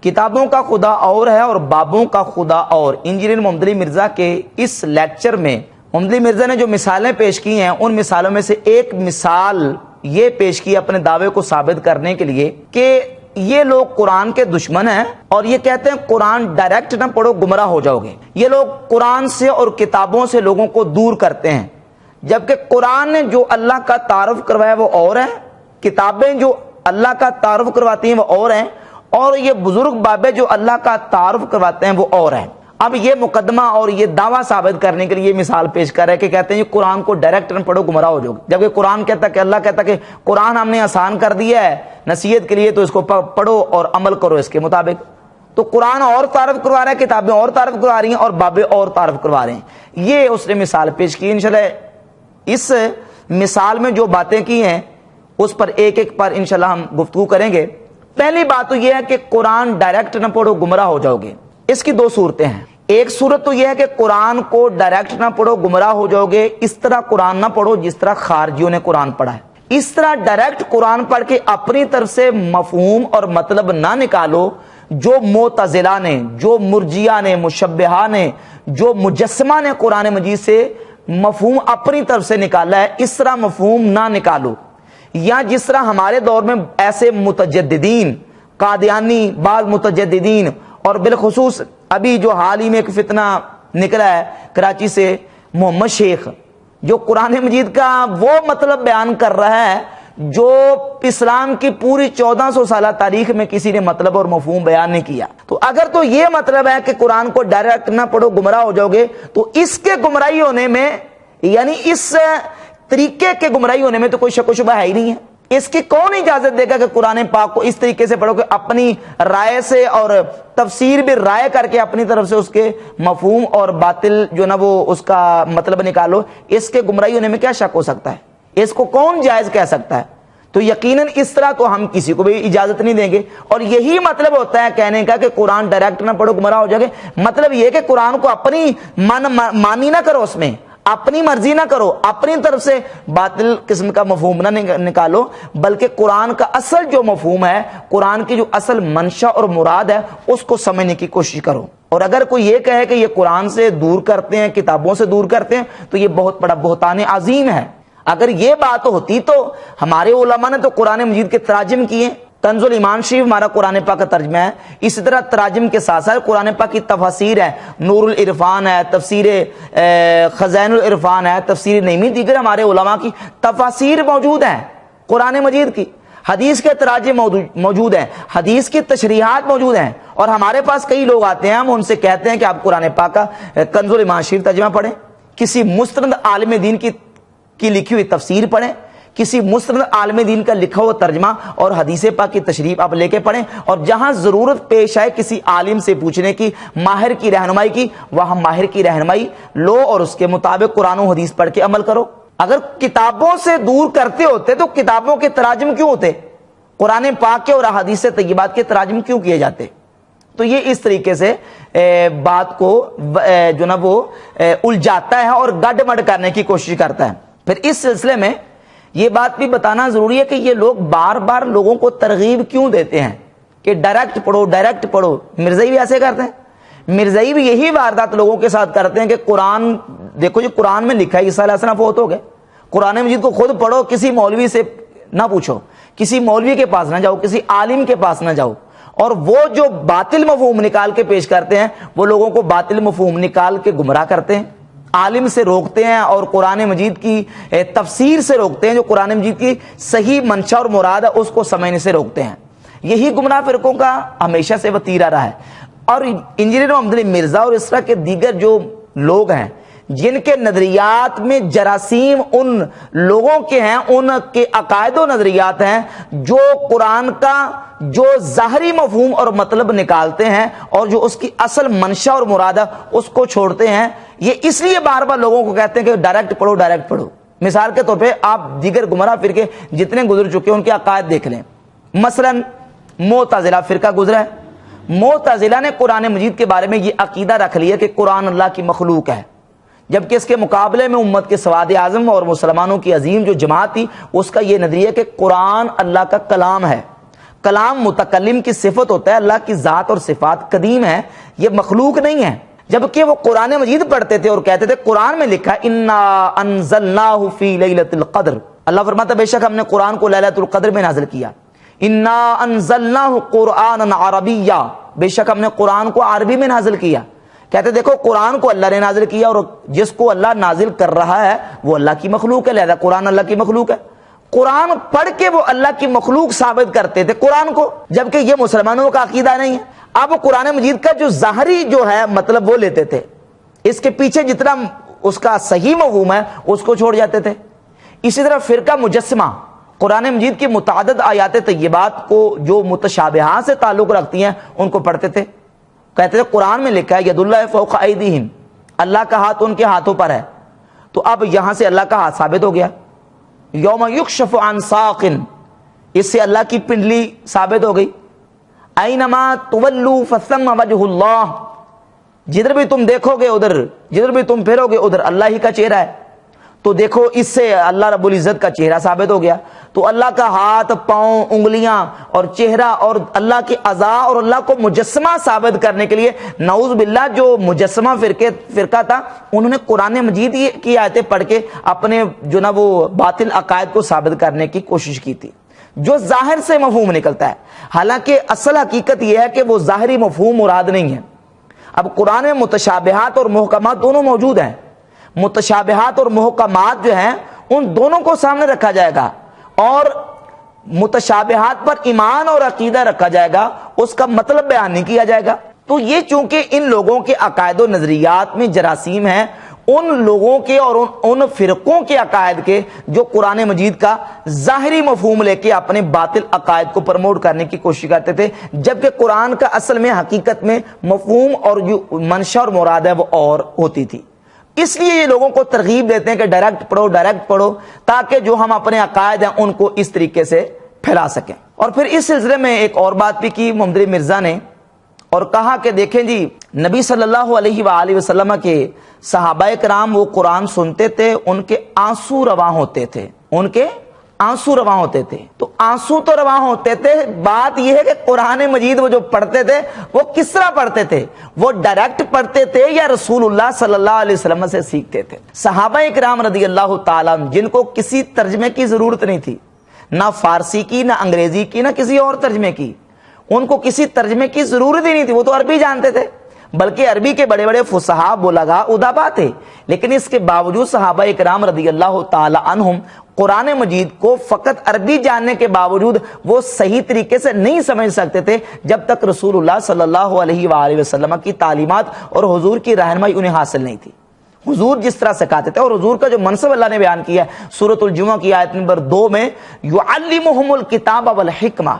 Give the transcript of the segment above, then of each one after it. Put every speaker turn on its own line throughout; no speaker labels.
کتابوں کا خدا اور ہے اور بابوں کا خدا اور۔ انجینئر محمد علی مرزا کے اس لیکچر میں محمد علی مرزا نے جو مثالیں پیش کی ہیں ان مثالوں میں سے ایک مثال یہ پیش کی اپنے دعوے کو ثابت کرنے کے لیے کہ یہ لوگ قرآن کے دشمن ہیں اور یہ کہتے ہیں قرآن ڈائریکٹ نہ پڑھو گمراہ ہو جاؤ گے۔ یہ لوگ قرآن سے اور کتابوں سے لوگوں کو دور کرتے ہیں، جبکہ قرآن نے جو اللہ کا تعارف کروایا وہ اور ہے، کتابیں جو اللہ کا تعارف کرواتی ہیں وہ اور ہیں، اور یہ بزرگ بابے جو اللہ کا تعارف کرواتے ہیں وہ اور ہیں۔ اب یہ مقدمہ اور یہ دعویٰ ثابت کرنے کے لیے یہ مثال پیش کر رہے ہیں کہ کہتے ہیں یہ قرآن کو ڈائریکٹ نہ پڑھو گمراہ ہو جاؤ گے، جبکہ قرآن کہتا ہے کہ اللہ کہتا ہے کہ قرآن ہم نے آسان کر دیا ہے نصیحت کے لیے، تو اس کو پڑھو اور عمل کرو اس کے مطابق۔ تو قرآن اور تعارف کروا رہا ہے، کتابیں اور تعارف کروا رہی ہیں اور بابے اور تعارف کروا رہے ہیں۔ یہ اس نے مثال پیش کی۔ انشاءاللہ اس مثال میں جو باتیں کی ہیں اس پر ایک ایک پر انشاءاللہ ہم گفتگو کریں گے۔ پہلی بات تو یہ ہے کہ قرآن ڈائریکٹ نہ پڑھو گمراہ ہو جاؤ گے۔ اس کی دو صورتیں ہیں۔ ایک صورت تو یہ ہے کہ قرآن کو ڈائریکٹ نہ پڑھو گمراہ ہو جاؤ گے، اس طرح قرآن نہ پڑھو جس طرح خارجیوں نے قرآن پڑھا ہے۔ اس طرح ڈائریکٹ قرآن پڑھ کے اپنی طرف سے مفہوم اور مطلب نہ نکالو جو معتزلہ نے، جو مرجیہ نے، مشبہہ نے، جو مجسمہ نے قرآن مجید سے مفہوم اپنی طرف سے نکالا ہے، اس طرح مفہوم نہ نکالو۔ یا جس طرح ہمارے دور میں ایسے متجددین، قادیانی، بعض متجددین، اور بالخصوص ابھی جو حال ہی میں ایک فتنہ نکلا ہے کراچی سے، محمد شیخ، جو قرآن مجید کا وہ مطلب بیان کر رہا ہے جو اسلام کی پوری 1400 سالہ تاریخ میں کسی نے مطلب اور مفہوم بیان نہیں کیا۔ تو اگر تو یہ مطلب ہے کہ قرآن کو ڈائریکٹ نہ پڑھو گمراہ ہو جاؤ گے، تو اس کے گمراہی ہونے میں، یعنی اس طریقے کے گمراہی ہونے میں تو کوئی شک و شبہ ہے ہی نہیں ہے۔ اس کی کون اجازت دے گا کہ قرآن پاک کو اس طریقے سے پڑھو کہ اپنی رائے سے اور تفسیر بھی رائے کر کے اپنی طرف سے اس کے مفہوم اور باطل جو نا وہ اس کا مطلب نکالو؟ اس کے گمراہی ہونے میں کیا شک ہو سکتا ہے؟ اس کو کون جائز کہہ سکتا ہے؟ تو یقیناً اس طرح تو ہم کسی کو بھی اجازت نہیں دیں گے۔ اور یہی مطلب ہوتا ہے کہنے کا کہ قرآن ڈائریکٹ نہ پڑھو گمراہ ہو جاؤ گے، مطلب یہ کہ قرآن کو اپنی مانی نہ کرو، اس میں اپنی مرضی نہ کرو، اپنی طرف سے باطل قسم کا مفہوم نہ نکالو، بلکہ قرآن کا اصل جو مفہوم ہے، قرآن کی جو اصل منشا اور مراد ہے، اس کو سمجھنے کی کوشش کرو۔ اور اگر کوئی یہ کہے کہ یہ قرآن سے دور کرتے ہیں، کتابوں سے دور کرتے ہیں، تو یہ بہت بڑا بہتان عظیم ہے۔ اگر یہ بات ہوتی تو ہمارے علماء نے تو قرآن مجید کے تراجم کیے۔ کنز الایمان شریف ہمارا قرآن پاک کا ترجمہ ہے، اسی طرح تراجم کے ساتھ ساتھ قرآن پاک کی تفاسیر ہے، نور العرفان ہے، تفسیر خزائن العرفان ہے، تفسیر نعیمی، دیگر ہمارے علماء کی تفاسیر موجود ہیں قرآن مجید کی، حدیث کے تراجم موجود ہیں، حدیث کی تشریحات موجود ہیں۔ اور ہمارے پاس کئی لوگ آتے ہیں، ہم ان سے کہتے ہیں کہ آپ قرآن پاک کا کنز الایمان شریف ترجمہ پڑھیں، کسی مستند عالم دین کی لکھی ہوئی تفسیر پڑھیں، کسی مستند عالم دین کا لکھا ہوا ترجمہ اور حدیث پاک کی تشریح آپ لے کے پڑھیں، اور جہاں ضرورت پیش آئے کسی عالم سے پوچھنے کی، ماہر کی رہنمائی کی، وہاں ماہر کی رہنمائی لو اور اس کے مطابق قرآن و حدیث پڑھ کے عمل کرو۔ اگر کتابوں سے دور کرتے ہوتے تو کتابوں کے تراجم کیوں ہوتے؟ قرآن پاک کے اور احادیث طیبات کے تراجم کیوں کیے جاتے؟ تو یہ اس طریقے سے بات کو جو نا وہ الجھاتا ہے اور گڈ مڈ کرنے کی کوشش کرتا ہے۔ پھر اس سلسلے میں یہ بات بھی بتانا ضروری ہے کہ یہ لوگ بار بار لوگوں کو ترغیب کیوں دیتے ہیں کہ ڈائریکٹ پڑھو، ڈائریکٹ پڑھو۔ مرزائی بھی ایسے کرتے ہیں، مرزائی بھی یہی واردات لوگوں کے ساتھ کرتے ہیں کہ قرآن دیکھو جی، قرآن میں لکھا ہے عیسیٰ علیہ السلام فوت ہو گئے، قرآن مجید کو خود پڑھو، کسی مولوی سے نہ پوچھو، کسی مولوی کے پاس نہ جاؤ، کسی عالم کے پاس نہ جاؤ۔ اور وہ جو باطل مفہوم نکال کے پیش کرتے ہیں، وہ لوگوں کو باطل مفہوم نکال کے گمراہ کرتے ہیں، عالم سے روکتے ہیں اور قرآن مجید کی تفسیر سے روکتے ہیں، جو قرآن مجید کی صحیح منشا اور مراد ہے اس کو سمجھنے سے روکتے ہیں۔ یہی گمراہ فرقوں کا ہمیشہ سے وتیرہ رہا ہے۔ اور انجینئر محمد علی مرزا اور اس طرح کے دیگر جو لوگ ہیں جن کے نظریات میں جراثیم ان لوگوں کے ہیں، ان کے عقائد و نظریات ہیں جو قرآن کا جو ظاہری مفہوم اور مطلب نکالتے ہیں اور جو اس کی اصل منشا اور مراد ہے اس کو چھوڑتے ہیں، یہ اس لیے بار بار لوگوں کو کہتے ہیں کہ ڈائریکٹ پڑھو، ڈائریکٹ پڑھو۔ مثال کے طور پہ آپ دیگر گمراہ فرقے جتنے گزر چکے ہیں ان کے عقائد دیکھ لیں۔ مثلا معتزلہ فرقہ گزرا ہے، معتزلہ نے قرآن مجید کے بارے میں یہ عقیدہ رکھ لیا کہ قرآن اللہ کی مخلوق ہے، جبکہ اس کے مقابلے میں امت کے سواد اعظم اور مسلمانوں کی عظیم جو جماعت تھی اس کا یہ نظریہ کہ قرآن اللہ کا کلام ہے، کلام متکلم کی صفت ہوتا ہے، اللہ کی ذات اور صفات قدیم ہے، یہ مخلوق نہیں ہے۔ جبکہ وہ قرآن مجید پڑھتے تھے اور کہتے تھے قرآن میں لکھا انا انزلناہ فی لیلۃ القدر، اللہ فرماتا ہے بے شک ہم نے قرآن کو لیلۃ القدر میں نازل کیا، انا انزلناہ قرآنا عربیا، بے شک ہم نے قرآن کو عربی میں نازل کیا۔ کہتے دیکھو قرآن کو اللہ نے نازل کیا اور جس کو اللہ نازل کر رہا ہے وہ اللہ کی مخلوق ہے، لہذا قرآن اللہ کی مخلوق ہے۔ قرآن پڑھ کے وہ اللہ کی مخلوق ثابت کرتے تھے قرآن کو، جبکہ یہ مسلمانوں کا عقیدہ نہیں ہے۔ اب قرآن مجید کا جو ظاہری جو ہے مطلب وہ لیتے تھے، اس کے پیچھے جتنا اس کا صحیح مفہوم ہے اس کو چھوڑ جاتے تھے۔ اسی طرح فرقہ مجسمہ قرآن مجید کی متعدد آیات طیبات کو جو متشابہات سے تعلق رکھتی ہیں ان کو پڑھتے تھے، کہتے تھے قرآن میں لکھا ہے ید اللہ فوق ایدیہم، اللہ کا ہاتھ ان کے ہاتھوں پر ہے، تو اب یہاں سے اللہ کا ہاتھ ثابت ہو گیا۔ یوم یکشف عن ساق، اس سے اللہ کی پنڈلی ثابت ہو گئی۔ اینما تولوا فثم وجہ اللہ، جدھر بھی تم دیکھو گے ادھر، جدھر بھی تم پھرو گے ادھر اللہ ہی کا چہرہ ہے، تو دیکھو اس سے اللہ رب العزت کا چہرہ ثابت ہو گیا۔ تو اللہ کا ہاتھ، پاؤں، انگلیاں اور چہرہ اور اللہ کے اعضاء اور اللہ کو مجسمہ ثابت کرنے کے لیے نعوذ باللہ جو مجسمہ فرقہ تھا انہوں نے قرآن مجید کی آیتیں پڑھ کے اپنے جو نا وہ باطل عقائد کو ثابت کرنے کی کوشش کی تھی، جو ظاہر سے مفہوم نکلتا ہے، حالانکہ اصل حقیقت یہ ہے کہ وہ ظاہری مفہوم مراد نہیں ہے۔ اب قرآن میں متشابہات اور محکمات دونوں موجود ہیں، متشابہات اور محکمات جو ہیں ان دونوں کو سامنے رکھا جائے گا اور متشابہات پر ایمان اور عقیدہ رکھا جائے گا، اس کا مطلب بیان نہیں کیا جائے گا۔ تو یہ چونکہ ان لوگوں کے عقائد و نظریات میں جراثیم ہیں، ان لوگوں کے اور ان فرقوں کے عقائد کے جو قرآن مجید کا ظاہری مفہوم لے کے اپنے باطل عقائد کو پروموٹ کرنے کی کوشش کرتے تھے، جبکہ قرآن کا اصل میں حقیقت میں مفہوم اور جو منشا اور مراد ہے وہ اور ہوتی تھی۔ اس لیے یہ لوگوں کو ترغیب دیتے ہیں کہ ڈائریکٹ پڑھو تاکہ جو ہم اپنے عقائد ہیں ان کو اس طریقے سے پھیلا سکیں۔ اور پھر اس سلسلے میں ایک اور بات بھی کی محمد علی مرزا نے، اور کہا کہ دیکھیں جی نبی صلی اللہ علیہ وآلہ وسلم کے صحابہ کرام وہ قرآن سنتے تھے، ان کے آنسو رواں ہوتے تھے، ان کے آنسو رواں ہوتے تھے۔ تو آنسو تو رواں ہوتے تھے، بات یہ ہے کہ قرآن مجید وہ جو پڑھتے تھے وہ کس طرح پڑھتے تھے، وہ ڈائریکٹ پڑھتے تھے یا رسول اللہ صلی اللہ علیہ وسلم سے سیکھتے تھے؟ صحابہ کرام رضی اللہ تعالیٰ جن کو کسی ترجمے کی ضرورت نہیں تھی، نہ فارسی کی، نہ انگریزی کی، نہ کسی اور ترجمے کی، ان کو کسی ترجمے کی ضرورت ہی نہیں تھی، وہ تو عربی جانتے تھے، بلکہ عربی کے بڑے بڑے فصحاء بلغاء ادبا تھے، لیکن اس کے باوجود صحابہ کرام رضی اللہ تعالی عنہم قرآن مجید کو فقط عربی جاننے کے باوجود وہ صحیح طریقے سے نہیں سمجھ سکتے تھے جب تک رسول اللہ صلی اللہ علیہ وآلہ وسلم کی تعلیمات اور حضور کی رہنمائی انہیں حاصل نہیں تھی۔ حضور جس طرح سکھاتے تھے، اور حضور کا جو منصب اللہ نے بیان کیا ہے سورۃ الجمعہ کی آیت نمبر 2 میں، یعلمہم الکتاب والحکمہ،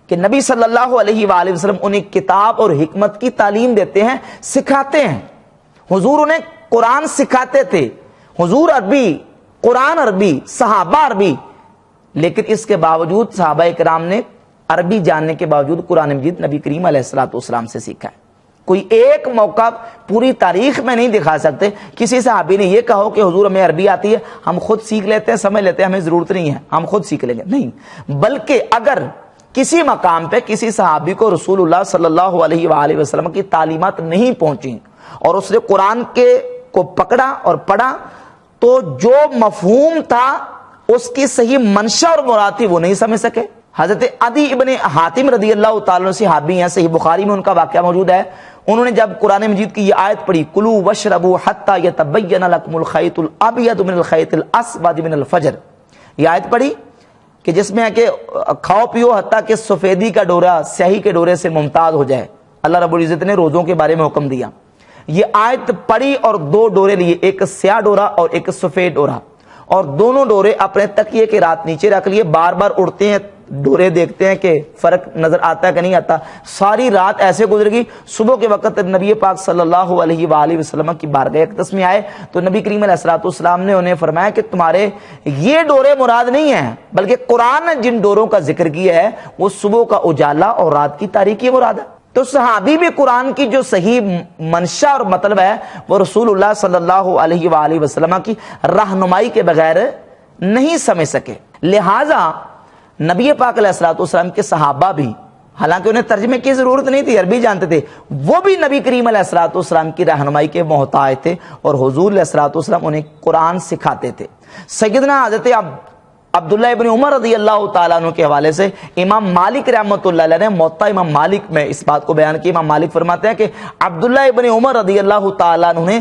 کہ نبی صلی اللہ علیہ وآلہ وسلم انہیں کتاب اور حکمت کی تعلیم دیتے ہیں، سکھاتے ہیں۔ حضور انہیں قرآن سکھاتے تھے، حضور عربی، قرآن عربی، صحابہ عربی، لیکن اس کے باوجود صحابہ کرام نے عربی جاننے کے باوجود قرآن مجید نبی کریم علیہ الصلوۃ والسلام سے سیکھا ہے۔ کوئی ایک موقع پوری تاریخ میں نہیں دکھا سکتے کسی صحابی نے یہ کہو کہ حضور ہمیں عربی آتی ہے، ہم خود سیکھ لیتے ہیں، سمجھ لیتے ہیں، ہمیں ضرورت نہیں ہے، ہم خود سیکھ لیں گے، نہیں۔ بلکہ اگر کسی مقام پہ کسی صحابی کو رسول اللہ صلی اللہ علیہ وآلہ وسلم کی تعلیمات نہیں پہنچی اور اس نے قرآن کو پکڑا اور پڑھا، تو جو مفہوم تھا اس کی صحیح منشا اور مراد تھی وہ نہیں سمجھ سکے۔ حضرت عدی ابن حاتم رضی اللہ تعالیٰ صحابی ہیں، صحیح بخاری میں ان کا واقعہ موجود ہے، انہوں نے جب قرآن مجید کی یہ آیت پڑھی کلوا واشربوا حتی یتبین لکم الخیط الابیض من الخیط الاسود من الفجر، یہ آیت پڑھی کہ جس میں ہے کہ کھاؤ پیو حتیٰ کہ سفیدی کا ڈورا سیاہی کے ڈورے سے ممتاز ہو جائے۔ اللہ رب العزت نے روزوں کے بارے میں حکم دیا، یہ آیت پڑھی اور 2 ڈورے لیے، ایک سیاہ ڈورا اور ایک سفید ڈورا، اور دونوں ڈورے اپنے تکیے کے رات نیچے رکھ لیے، بار بار اڑتے ہیں ڈورے، دیکھتے ہیں کہ فرق نظر آتا ہے کہ نہیں آتا۔ ساری رات ایسے گزر گئی، صبح کے وقت نبی پاک صلی اللہ علیہ وآلہ وسلم کی بارگاہ اقدس میں آئے تو نبی کریم علیہ الصلوۃ والسلام نے انہیں فرمایا کہ تمہارے یہ ڈورے مراد نہیں ہیں، بلکہ قرآن نے جن ڈوروں کا ذکر کیا ہے وہ صبح کا اجالا اور رات کی تاریکی مراد ہے۔ تو صحابی بھی قرآن کی جو صحیح منشا اور مطلب ہے وہ رسول اللہ صلی اللہ علیہ وآلہ وسلم کی رہنمائی کے بغیر نہیں سمجھ سکے۔ لہٰذا نبی پاک علیہ الصلوۃ والسلام کے صحابہ بھی، حالانکہ انہیں ترجمے کی ضرورت نہیں تھی، عربی جانتے تھے، وہ بھی نبی کریم علیہ الصلوۃ والسلام کی رہنمائی کے محتاج تھے، اور حضور علیہ الصلوۃ والسلام انہیں قرآن سکھاتے تھے۔ سیدنا حضرت عبداللہ ابن عمر رضی اللہ تعالیٰ عنہ کے حوالے سے امام مالک رحمۃ اللہ علیہ نے موطا امام مالک میں اس بات کو بیان کیا۔ امام مالک فرماتے ہیں کہ عبداللہ ابن عمر رضی اللہ تعالیٰ عنہ نے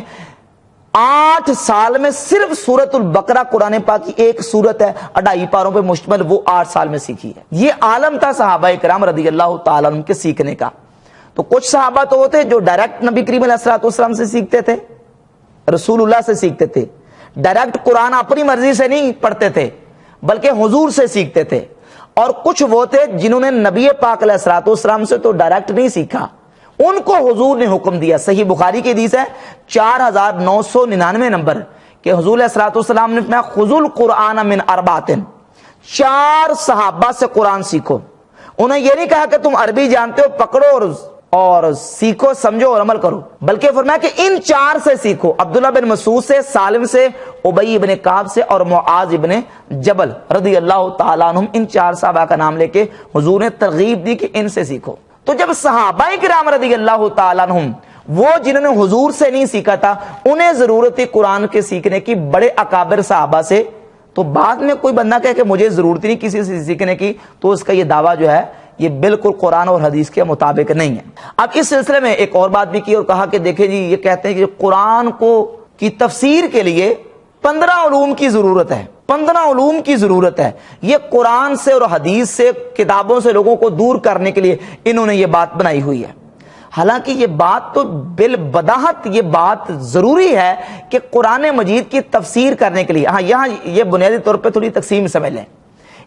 8 سال میں صرف سورۃ البقرہ قرآن پاک کی ایک سورت ہے 2.5 پاروں پہ مشتمل، وہ 8 سال میں سیکھی ہے۔ یہ عالم تھا صحابہ کرام رضی اللہ تعالیٰ عنہ کے سیکھنے کا۔ تو کچھ صحابہ تو ہوتے جو ڈائریکٹ نبی کریم علیہ الصلوۃ والسلام سے سیکھتے تھے، رسول اللہ سے سیکھتے تھے، ڈائریکٹ قرآن اپنی مرضی سے نہیں پڑھتے تھے بلکہ حضور سے سیکھتے تھے، اور کچھ وہ تھے جنہوں نے نبی پاک علیہ الصلوۃ والسلام سے تو ڈائریکٹ نہیں سیکھا، ان کو حضور نے حکم دیا۔ صحیح بخاری کی حدیث ہے 4999 نمبر کہ حضور علیہ الصلوۃ والسلام نے فرمایا خذوا القرآن من 4، 4 صحابہ سے قرآن سیکھو۔ انہیں یہ نہیں کہا کہ تم عربی جانتے ہو پکڑو اور سیکھو، سمجھو اور عمل کرو، بلکہ فرمایا کہ ان 4 سے سیکھو، عبداللہ بن مسعود سے، سالم سے، ابی ابن کعب سے، اور معاذ ابن جبل رضی اللہ تعالیٰ عنہم۔ ان 4 صحابہ کا نام لے کے حضور نے ترغیب دی کہ ان سے سیکھو۔ تو جب صحابہ کرام رضی اللہ تعالیٰ عنہم وہ جنہوں نے حضور سے نہیں سیکھا تھا انہیں ضرورت تھی قرآن کے سیکھنے کی بڑے اکابر صحابہ سے، تو بعد میں کوئی بندہ کہے کہ مجھے ضرورت نہیں کسی سے سیکھنے کی، تو اس کا یہ دعویٰ جو ہے یہ بالکل قرآن اور حدیث کے مطابق نہیں ہے۔ اب اس سلسلے میں ایک اور بات بھی کی اور کہا کہ دیکھیں جی، یہ کہتے ہیں کہ قرآن کی تفسیر کے لیے 15 علوم کی ضرورت ہے، 15 علوم کی ضرورت ہے۔ یہ قرآن سے اور حدیث سے، کتابوں سے لوگوں کو دور کرنے کے لیے انہوں نے یہ بات بنائی ہوئی ہے۔ حالانکہ یہ بات تو بالبداہت یہ بات ضروری ہے کہ قرآن مجید کی تفسیر کرنے کے لیے، ہاں یہاں یہ بنیادی طور پہ تھوڑی تقسیم سمجھ لیں۔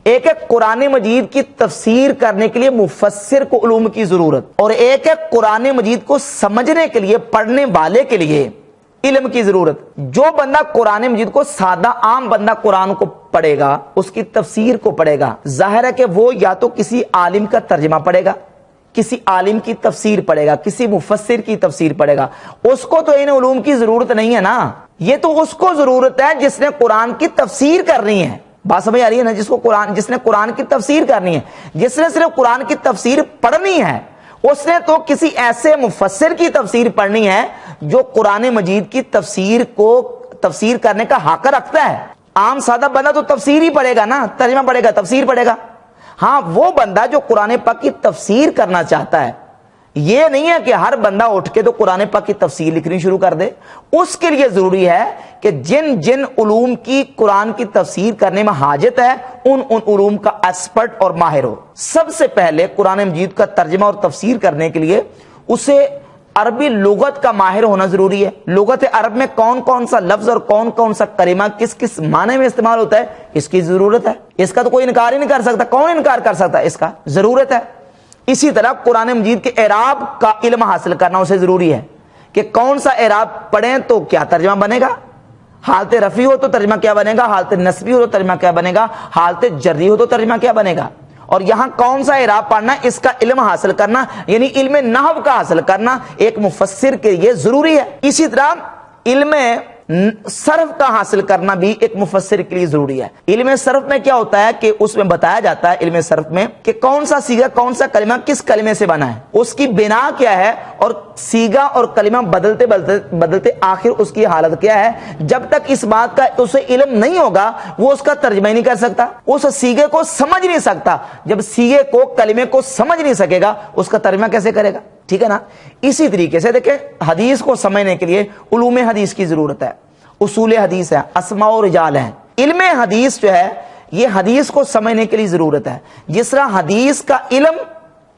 ایک ہے قرآن مجید کی تفسیر کرنے کے لیے مفسر کو علوم کی ضرورت، اور ایک ہے قرآن مجید کو سمجھنے کے لیے پڑھنے والے کے لیے علم کی ضرورت۔ جو بندہ قرآن مجید کو، سادہ عام بندہ قرآن کو پڑھے گا، اس کی تفسیر کو پڑھے گا، ظاہر ہے کہ وہ یا تو کسی عالم کا ترجمہ پڑھے گا، کسی عالم کی تفسیر پڑھے گا، کسی مفسر کی تفسیر پڑھے گا۔ اس کو تو ان علوم کی ضرورت نہیں ہے نا، یہ تو اس کو ضرورت ہے جس نے قرآن کی تفسیر کرنی ہے۔ بات سمجھ آ رہی ہے نا؟ جس نے قرآن کی تفسیر کرنی ہے، جس نے صرف قرآن کی تفسیر پڑھنی ہے، اس نے تو کسی ایسے مفسر کی تفسیر پڑھنی ہے جو قرآن مجید کی تفسیر کرنے کا حق رکھتا ہے۔ عام سادہ بندہ تو تفسیر ہی پڑھے گا نا، ترجمہ پڑھے گا، تفسیر پڑھے گا۔ ہاں وہ بندہ جو قرآن پاک کی تفسیر کرنا چاہتا ہے، یہ نہیں ہے کہ ہر بندہ اٹھ کے تو قرآن پاک کی تفسیر لکھنی شروع کر دے۔ اس کے لیے ضروری ہے کہ جن جن علوم کی قرآن کی تفسیر کرنے میں حاجت ہے ان علوم کا ایکسپرٹ اور ماہر ہو۔ سب سے پہلے قرآن مجید کا ترجمہ اور تفسیر کرنے کے لیے اسے عربی لغت کا ماہر ہونا ضروری ہے۔ لغت عرب میں کون کون سا لفظ اور کون کون سا کلمہ کس کس معنی میں استعمال ہوتا ہے، اس کی ضرورت ہے۔ اس کا تو کوئی انکار ہی نہیں کر سکتا، کون انکار کر سکتا ہے؟ اس کا ضرورت ہے۔ اسی طرح قرآن مجید کے اعراب کا علم حاصل کرنا اسے ضروری ہے کہ کون سا اعراب پڑھیں تو کیا ترجمہ بنے گا، حالت رفعی ہو تو ترجمہ کیا بنے گا، حالت نصبی ہو تو ترجمہ کیا بنے گا، حالت جری ہو تو ترجمہ کیا بنے گا، اور یہاں کون سا اعراب پڑھنا ہے اس کا علم حاصل کرنا، یعنی علم نحو کا حاصل کرنا ایک مفسر کے لیے ضروری ہے۔ اسی طرح علم صرف کا حاصل کرنا بھی ایک مفسر کے لیے ضروری ہے۔ علم صرف میں کیا ہوتا ہے کہ اس میں بتایا جاتا ہے علم صرف میں کہ کون سا سیگا، کون سا کلمہ کس کلمے سے بنا ہے، اس کی بنا کیا ہے، اور سیگا اور کلمہ بدلتے بدلتے آخر اس کی حالت کیا ہے۔ جب تک اس بات کا اسے علم نہیں ہوگا وہ اس کا ترجمہ ہی نہیں کر سکتا، اس سیگے کو سمجھ نہیں سکتا۔ جب سیگے کو، کلمے کو سمجھ نہیں سکے گا اس کا ترجمہ کیسے کرے گا؟ ٹھیک ہے نا؟ اسی طریقے سے دیکھیں حدیث کو سمجھنے کے لیے علوم حدیث کی ضرورت ہے، اصول حدیث ہے، اسماء و رجال ہیں۔ علم حدیث جو ہے یہ حدیث کو سمجھنے کے لیے ضرورت ہے۔ جس طرح حدیث کا علم،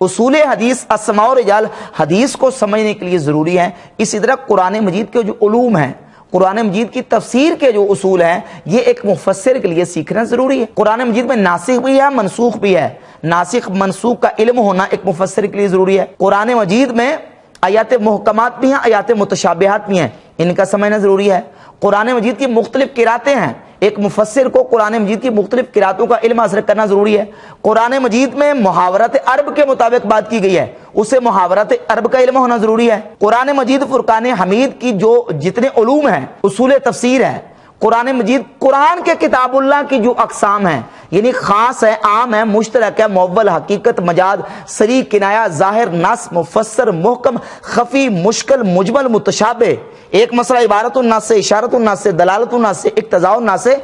اصول حدیث، اسماء و رجال حدیث کو سمجھنے کے لیے ضروری ہے، اسی طرح قرآن مجید کے جو علوم ہیں، قرآن مجید کی تفسیر کے جو اصول ہیں، یہ ایک مفسر کے لیے سیکھنا ضروری ہے۔ قرآن مجید میں ناسخ بھی ہے، منسوخ بھی ہے۔ ناسخ منسوخ کا علم ہونا ایک مفسر کے لیے ضروری ہے۔ قرآن مجید میں آیات محکمات بھی ہیں، آیات متشابہات بھی ہیں، ان کا سمجھنا ضروری ہے۔ قرآن مجید کی مختلف قراتیں ہیں، ایک مفسر کو قرآن مجید کی مختلف قراتوں کا علم حاصل کرنا ضروری ہے۔ قرآن مجید میں محاورات عرب کے مطابق بات کی گئی ہے، اسے محاورات عرب کا علم ہونا ضروری ہے۔ قرآن مجید فرقان حمید کی جو جتنے علوم ہیں، اصول تفسیر ہے، قرآن مجید قرآن کے کتاب اللہ کی جو اقسام ہیں، یعنی خاص ہے، عام ہے، مشترک ہے، مؤول، حقیقت، مجاز، صریح، کنایہ، ظاہر، نص، مفسر، محکم، خفی، مشکل، مجمل، متشابہ، ایک مسئلہ عبارت الناس سے، اشارت الناس سے، دلالت الناس سے، اقتضاء الناس سے،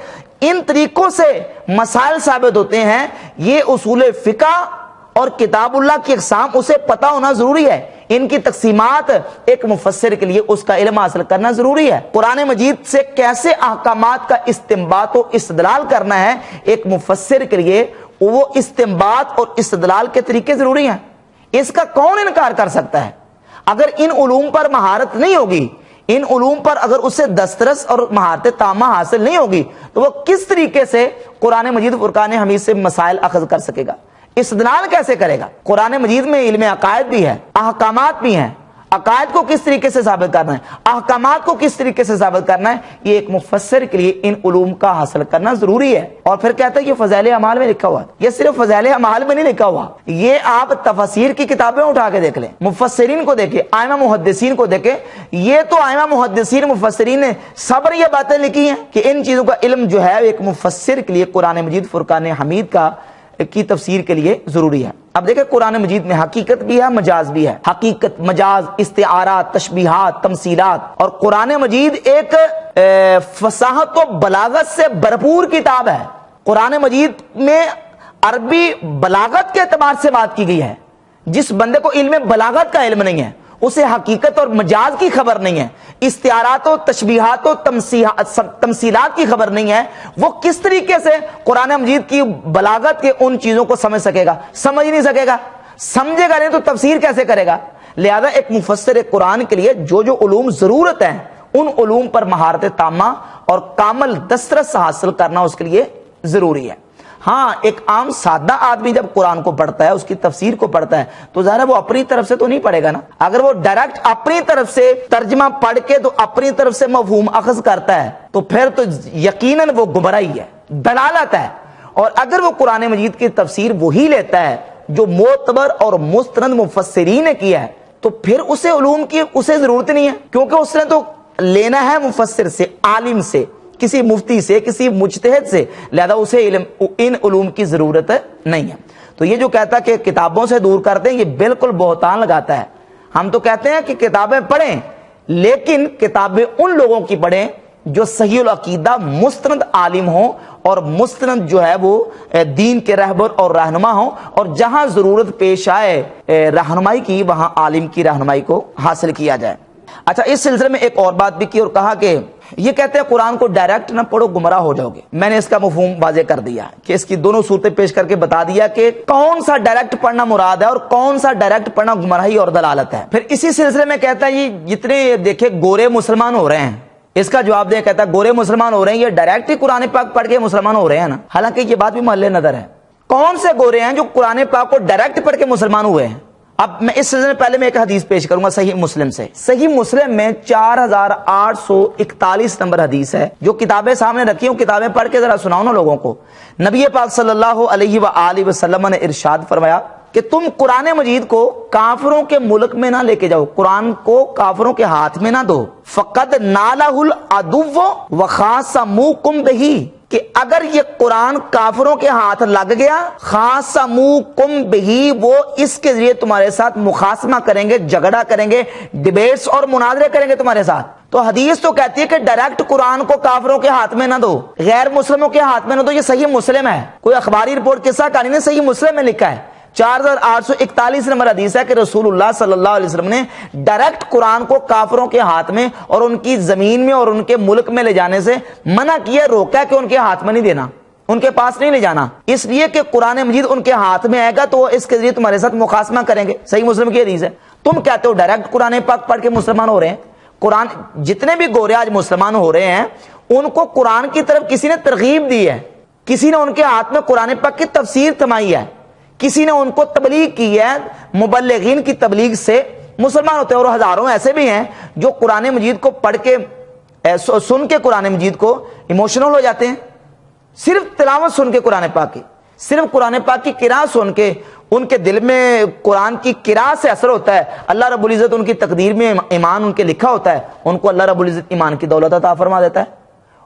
ان طریقوں سے مسائل ثابت ہوتے ہیں۔ یہ اصول فقہ اور کتاب اللہ کی اقسام اسے پتہ ہونا ضروری ہے۔ ان کی تقسیمات ایک مفسر کے لیے اس کا علم حاصل کرنا ضروری ہے۔ قرآن مجید سے کیسے احکامات کا استنباط و استدلال کرنا ہے، ایک مفسر کے لیے وہ استنباط اور استدلال کے طریقے ضروری ہیں۔ اس کا کون انکار کر سکتا ہے؟ اگر ان علوم پر مہارت نہیں ہوگی، ان علوم پر اگر اسے دسترس اور مہارت تامہ حاصل نہیں ہوگی، تو وہ کس طریقے سے قرآن مجید فرقان حمید سے مسائل اخذ کر سکے گا، استدلال کیسے کرے گا؟ قرآن مجید میں علم عقائد بھی ہے، احکامات بھی ہیں۔ عقائد کو کس طریقے سے ثابت کرنا ہے، احکامات کو کس طریقے سے ثابت کرنا ہے، یہ ایک مفسر کے لیے ان علوم کا حاصل کرنا ضروری ہے۔ اور پھر کہتا ہے یہ فضائل اعمال میں لکھا ہوا ہے۔ یہ صرف فضائل اعمال میں نہیں لکھا ہوا، یہ آپ تفاسیر کی کتابیں اٹھا کے دیکھ لیں، مفسرین کو دیکھیں، ائمہ محدثین کو دیکھیں، یہ تو ائمہ محدثین مفسرین نے سب نے یہ باتیں لکھی ہیں کہ ان چیزوں کا علم جو ہے ایک مفسر کے لیے قرآن مجید فرقان حمید کی تفسیر کے لیے ضروری ہے۔ اب دیکھیں قرآن مجید میں حقیقت بھی ہے، مجاز بھی ہے۔ حقیقت، مجاز، استعارات، تشبیہات، تمثیلات، اور قرآن مجید ایک فصاحت و بلاغت سے بھرپور کتاب ہے۔ قرآن مجید میں عربی بلاغت کے اعتبار سے بات کی گئی ہے۔ جس بندے کو علم بلاغت کا علم نہیں ہے، اسے حقیقت اور مجاز کی خبر نہیں ہے، استعارات و تشبیہات و تمثیلات کی خبر نہیں ہے، وہ کس طریقے سے قرآن مجید کی بلاغت کے ان چیزوں کو سمجھ سکے گا؟ سمجھ نہیں سکے گا، سمجھے گا نہیں تو تفسیر کیسے کرے گا؟ لہذا ایک مفسر قرآن کے لیے جو جو علوم ضرورت ہیں، ان علوم پر مہارت تامہ اور کامل دسترس حاصل کرنا اس کے لیے ضروری ہے۔ ہاں، ایک عام سادہ آدمی جب قرآن کو پڑھتا ہے، اس کی تفسیر کو پڑھتا ہے، تو ظاہر ہے وہ اپنی طرف سے تو نہیں پڑھے گا نا۔ اگر وہ ڈائریکٹ اپنی طرف سے ترجمہ پڑھ کے تو اپنی طرف سے مفہوم اخذ کرتا ہے، تو پھر تو یقیناً وہ گمراہی ہے، دلالت ہے۔ اور اگر وہ قرآن مجید کی تفسیر وہی لیتا ہے جو معتبر اور مستند مفسرین نے کیا ہے، تو پھر اسے علوم کی اسے ضرورت نہیں ہے، کیونکہ اس نے تو لینا ہے مفسر سے، عالم سے، کسی مفتی سے، کسی مجتہد سے، لہذا اسے ان علوم کی ضرورت نہیں ہے۔ تو یہ جو کہتا ہے کہ کتابوں سے دور کرتے ہیں، یہ بالکل بہتان لگاتا ہے۔ ہم تو کہتے ہیں کہ کتابیں پڑھیں، لیکن کتابیں ان لوگوں کی پڑھیں جو صحیح العقیدہ مستند عالم ہوں، اور مستند جو ہے وہ دین کے رہبر اور رہنما ہوں، اور جہاں ضرورت پیش آئے رہنمائی کی، وہاں عالم کی رہنمائی کو حاصل کیا جائے۔ اچھا، اس سلسلے میں ایک اور بات بھی کی اور کہا کہ یہ کہتے ہیں قرآن کو ڈائریکٹ نہ پڑھو، گمراہ ہو جاؤ گے۔ میں نے اس کا مفہوم واضح کر دیا کہ اس کی دونوں صورتیں پیش کر کے بتا دیا کہ کون سا ڈائریکٹ پڑھنا مراد ہے اور کون سا ڈائریکٹ پڑھنا گمراہی اور دلالت ہے۔ پھر اسی سلسلے میں کہتا ہے یہ جتنے دیکھے گورے مسلمان ہو رہے ہیں، اس کا جواب دے کہتا ہے گورے مسلمان ہو رہے ہیں، یہ ڈائریکٹ ہی قرآن پاک پڑھ کے مسلمان ہو رہے ہیں نا۔ حالانکہ یہ بات بھی محل نظر ہے، کون سے گورے ہیں جو قرآن پاک کو ڈائریکٹ پڑھ کے مسلمان ہوئے ہیں؟ اب میں اس سلسلے میں پہلے میں ایک حدیث پیش کروں گا صحیح مسلم سے۔ صحیح مسلم میں 4841 نمبر حدیث ہے، جو کتابیں سامنے رکھی ہوں، کتابیں پڑھ کے ذرا سناؤ نا لوگوں کو۔ نبی پاک صلی اللہ علیہ وآلہ وسلم نے ارشاد فرمایا کہ تم قرآن مجید کو کافروں کے ملک میں نہ لے کے جاؤ، قرآن کو کافروں کے ہاتھ میں نہ دو۔ فقد نالہ العدو وخاصموکم بہ، کہ اگر یہ قرآن کافروں کے ہاتھ لگ گیا، خاصموکم بہ، وہ اس کے ذریعے تمہارے ساتھ مخاصمہ کریں گے، جھگڑا کریں گے، ڈیبیٹس اور مناظرے کریں گے تمہارے ساتھ۔ تو حدیث تو کہتی ہے کہ ڈائریکٹ قرآن کو کافروں کے ہاتھ میں نہ دو، غیر مسلموں کے ہاتھ میں نہ دو۔ یہ صحیح مسلم ہے، کوئی اخباری رپورٹ قصہ کہانی نے، صحیح مسلم میں لکھا ہے۔ 4841 نمبر حدیث ہے کہ رسول اللہ صلی اللہ علیہ وسلم نے ڈائریکٹ قرآن کو کافروں کے ہاتھ میں اور ان کی زمین میں اور ان کے ملک میں لے جانے سے منع کیا، روکا کہ ان کے ہاتھ میں نہیں دینا، ان کے پاس نہیں لے جانا، اس لیے کہ قرآن مجید ان کے ہاتھ میں آئے گا تو وہ اس کے ذریعے تمہارے ساتھ مخاصمہ کریں گے۔ صحیح مسلم کی حدیث ہے۔ تم کہتے ہو ڈائریکٹ قرآن پاک پڑھ کے مسلمان ہو رہے ہیں۔ قرآن جتنے بھی گورے آج مسلمان ہو رہے ہیں، ان کو قرآن کی طرف کسی نے ترغیب دی ہے، کسی نے ان کے ہاتھ میں قرآن پاک کی تفسیر تھمائی ہے، کسی نے ان کو تبلیغ کی ہے، مبلغین کی تبلیغ سے مسلمان ہوتے ہیں۔ اور ہزاروں ایسے بھی ہیں جو قرآن مجید کو پڑھ کے سن کے قرآن مجید کو ایموشنل ہو جاتے ہیں، صرف تلاوت سن کے قرآن پاک کی، صرف قرآن پاک کی قراءت سن کے ان کے دل میں قرآن کی قراءت سے اثر ہوتا ہے۔ اللہ رب العزت ان کی تقدیر میں ایمان ان کے لکھا ہوتا ہے، ان کو اللہ رب العزت ایمان کی دولت عطا فرما دیتا ہے۔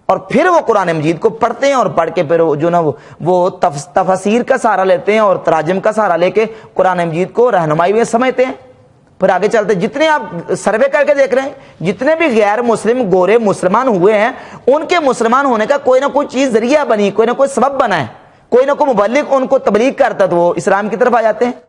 اور پھر وہ قرآن مجید کو پڑھتے ہیں اور پڑھ کے پھر جو نا وہ تفسیر کا سہارا لیتے ہیں اور تراجم کا سہارا لے کے قرآن مجید کو رہنمائی میں سمجھتے ہیں. پھر آگے چلتے جتنے آپ سروے کر کے دیکھ رہے ہیں جتنے بھی غیر مسلم گورے مسلمان ہوئے ہیں ان کے مسلمان ہونے کا کوئی نہ کوئی چیز ذریعہ بنی, کوئی نہ کوئی سبب بنا ہے, کوئی نہ کوئی مبلغ ان کو تبلیغ کرتا تو وہ اسلام کی طرف آ جاتے ہیں.